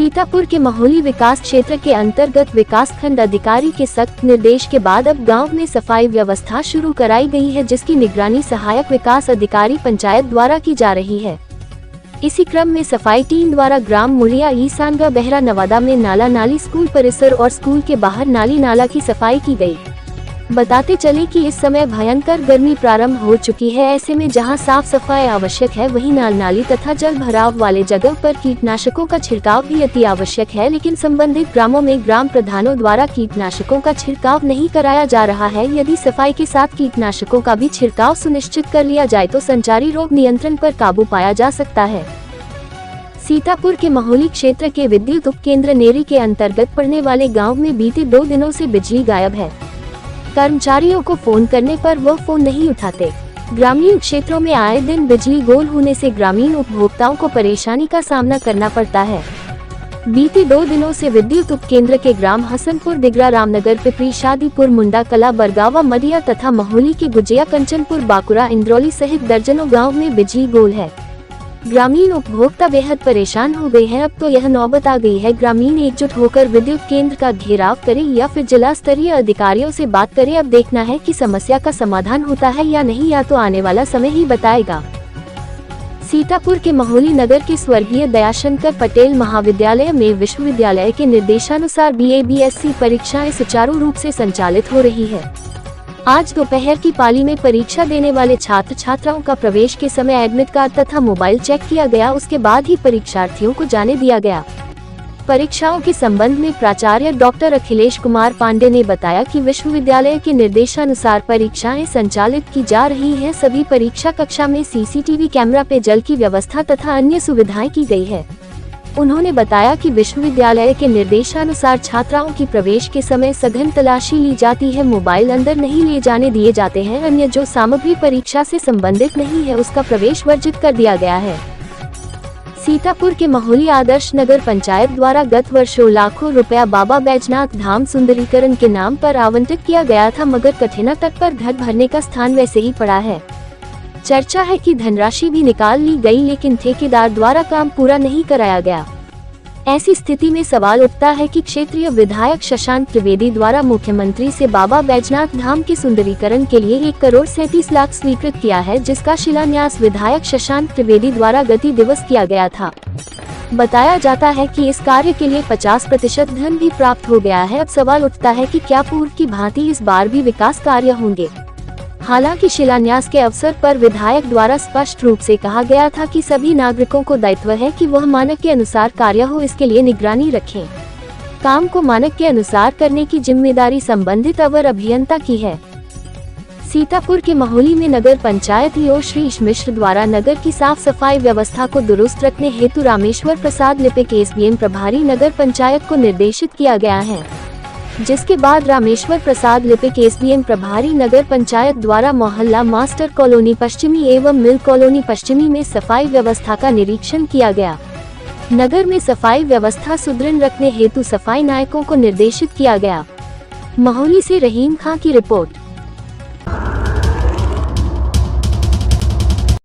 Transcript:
सीतापुर के महोली विकास क्षेत्र के अंतर्गत विकासखंड अधिकारी के सख्त निर्देश के बाद अब गांव में सफाई व्यवस्था शुरू कराई गई है, जिसकी निगरानी सहायक विकास अधिकारी पंचायत द्वारा की जा रही है। इसी क्रम में सफाई टीम द्वारा ग्राम मुड़िया ईसानगा बहरा नवादा में नाला नाली स्कूल परिसर और स्कूल के बाहर नाली नाला की सफाई की गई। बताते चले कि इस समय भयंकर गर्मी प्रारंभ हो चुकी है। ऐसे में जहां साफ सफाई आवश्यक है, वहीं नाल नाली तथा जल भराव वाले जगह पर कीटनाशकों का छिड़काव भी अति आवश्यक है, लेकिन संबंधित ग्रामों में ग्राम प्रधानों द्वारा कीटनाशकों का छिड़काव नहीं कराया जा रहा है। यदि सफाई के साथ कीटनाशकों का भी छिड़काव सुनिश्चित कर लिया जाए तो संचारी रोग नियंत्रण पर काबू पाया जा सकता है। सीतापुर के महोली क्षेत्र के विद्युत उपकेंद्र नेरी के अंतर्गत पड़ने वाले गाँव में बीते 2 दिनों से बिजली गायब है। कर्मचारियों को फोन करने पर वह फोन नहीं उठाते। ग्रामीण क्षेत्रों में आए दिन बिजली गोल होने से ग्रामीण उपभोक्ताओं को परेशानी का सामना करना पड़ता है। बीते 2 दिनों से विद्युत उपकेंद्र के ग्राम हसनपुर, दिगरा, रामनगर, पिपरी, शादीपुर, मुंडा कला, बरगावा, मडिया तथा महोली के गुजिया, कंचनपुर, बाकुरा, इंद्रौली सहित दर्जनों गाँव में बिजली गोल है। ग्रामीण उपभोक्ता बेहद परेशान हो गए हैं। अब तो यह नौबत आ गई है, ग्रामीण एकजुट होकर विद्युत केंद्र का घेराव करें या फिर जिला स्तरीय अधिकारियों से बात करें। अब देखना है कि समस्या का समाधान होता है या नहीं, या तो आने वाला समय ही बताएगा। सीतापुर के महोली नगर के स्वर्गीय दयाशंकर पटेल महाविद्यालय में विश्वविद्यालय के निर्देशानुसार BA BSc परीक्षाएं सुचारू रूप से संचालित हो रही है। आज दोपहर की पाली में परीक्षा देने वाले छात्र छात्राओं का प्रवेश के समय एडमिट कार्ड तथा मोबाइल चेक किया गया। उसके बाद ही परीक्षार्थियों को जाने दिया गया। परीक्षाओं के संबंध में प्राचार्य डॉक्टर अखिलेश कुमार पांडे ने बताया कि विश्वविद्यालय के निर्देशानुसार परीक्षाएं संचालित की जा रही हैं। सभी परीक्षा कक्षा में CCTV कैमरा पे जल की व्यवस्था तथा अन्य सुविधाएं की गई है। उन्होंने बताया कि विश्वविद्यालय के निर्देशानुसार छात्राओं की प्रवेश के समय सघन तलाशी ली जाती है। मोबाइल अंदर नहीं ले जाने दिए जाते हैं। अन्य जो सामग्री परीक्षा से संबंधित नहीं है, उसका प्रवेश वर्जित कर दिया गया है। सीतापुर के महोली आदर्श नगर पंचायत द्वारा गत वर्षों लाखों रुपया बाबा बैजनाथ धाम सुंदरीकरण के नाम पर आवंटित किया गया था, मगर कठिना तट पर घर भरने का स्थान वैसे ही पड़ा है। चर्चा है कि धनराशि भी निकाल ली गई, लेकिन ठेकेदार द्वारा काम पूरा नहीं कराया गया। ऐसी स्थिति में सवाल उठता है कि क्षेत्रीय विधायक शशांक त्रिवेदी द्वारा मुख्यमंत्री से बाबा बैजनाथ धाम के सुंदरीकरण के लिए 1 करोड़ 37 लाख स्वीकृत किया है, जिसका शिलान्यास विधायक शशांक त्रिवेदी द्वारा गति दिवस किया गया था। बताया जाता है कि इस कार्य के लिए 50% धन भी प्राप्त हो गया है। अब सवाल उठता है कि क्या पूर्व की भांति इस बार भी विकास कार्य होंगे। हालांकि शिलान्यास के अवसर पर विधायक द्वारा स्पष्ट रूप से कहा गया था कि सभी नागरिकों को दायित्व है कि वह मानक के अनुसार कार्य हो, इसके लिए निगरानी रखें। काम को मानक के अनुसार करने की जिम्मेदारी संबंधित अवर अभियंता की है। सीतापुर के महोली में नगर पंचायत ईओ श्री मिश्र द्वारा नगर की साफ सफाई व्यवस्था को दुरुस्त रखने हेतु रामेश्वर प्रसाद लिपिक SBM प्रभारी नगर पंचायत को निर्देशित किया गया है, जिसके बाद रामेश्वर प्रसाद लिपिक SBM प्रभारी नगर पंचायत द्वारा मोहल्ला मास्टर कॉलोनी पश्चिमी एवं मिल कॉलोनी पश्चिमी में सफाई व्यवस्था का निरीक्षण किया गया। नगर में सफाई व्यवस्था सुदृढ़ रखने हेतु सफाई नायकों को निर्देशित किया गया। महोली से रहीम खां की रिपोर्ट।